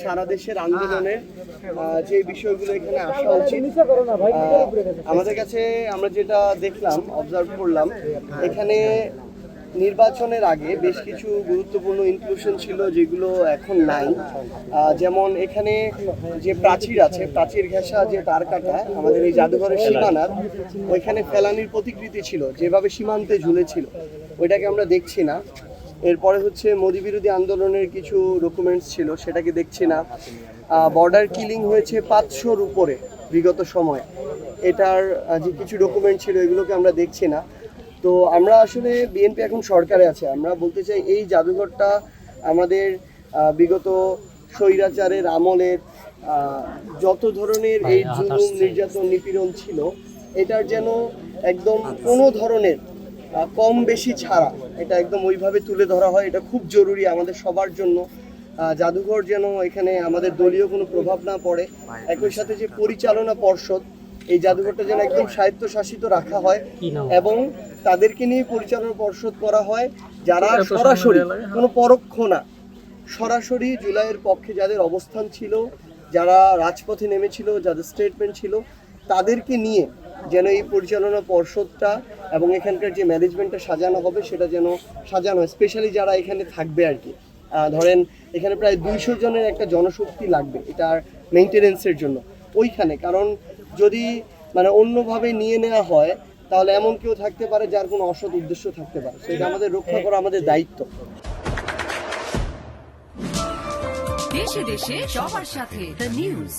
সারা দেশের আন্দোলনের যে বিষয়গুলো এখানে আসা উচিত। আমাদের কাছে আমরা যেটা দেখলাম, অবজার্ভ করলাম, এখানে নির্বাচনের আগে বেশ কিছু গুরুত্বপূর্ণ ইনক্লুশন ছিল যেগুলো এখন নাই। যেমন এখানে যে প্রাচীর আছে, প্রাচীর ঘেঁষা যে তার কাটা আমাদের এই জাদুঘরের সীমানার, ওইখানে ফেলানির প্রতিকৃতি ছিল যেভাবে সীমান্তে ঝুলেছিল, ওইটাকে আমরা দেখছি না। এরপরে হচ্ছে মোদি বিরোধী আন্দোলনের কিছু ডকুমেন্টস ছিল, সেটাকে দেখছি না। বর্ডার কিলিং হয়েছে 500-র উপরে বিগত সময়ে, এটার যে কিছু ডকুমেন্ট ছিল এগুলোকে আমরা দেখছি না। তো আমরা আসলে বিএনপি এখন সরকারে আছে, আমরা বলতে চাই এই জাদুঘরটা আমাদের বিগত স্বৈরাচারের আমলের যত ধরনের এই জুলুম নির্যাতন নিপীড়ন ছিল, এটার যেন একদম কোনো ধরনের কম বেশি ছাড়া এটা একদম ওইভাবে তুলে ধরা হয়। এটা খুব জরুরি আমাদের সবার জন্য। জাদুঘর যেন এখানে আমাদের দলীয় কোনো প্রভাব না পড়ে। একই সাথে যে পরিচালনা পর্ষদ, এই জাদুঘরটা যেন একদম স্বায়ত্তশাসিত রাখা হয় এবং তাদেরকে নিয়ে পরিচালনা পর্ষদ করা হয় যারা সরাসরি, কোনো পরোক্ষ না, সরাসরি জুলাইয়ের পক্ষে যাদের অবস্থান ছিল, যারা রাজপথে নেমেছিল, যাদের স্টেটমেন্ট ছিল, তাদেরকে নিয়ে যেন এই পরিচালনা পর্ষদটা এবং এখানকার যে ম্যানেজমেন্টটা সাজানো হবে সেটা যেন সাজানো হয়। স্পেশালি যারা এখানে থাকবে আর কি, ধরেন এখানে প্রায় 200 জনের একটা জনশক্তি লাগবে এটার মেনটেনেন্সের জন্য ওইখানে। কারণ যদি মানে অন্যভাবে নিয়ে নেওয়া হয় তাহলে এমন কেউ থাকতে পারে যার কোনো অসৎ উদ্দেশ্য থাকতে পারে, সেটা আমাদের রক্ষা করা আমাদের দায়িত্ব। দেশে দেশে সবার সাথে দ্য নিউজ।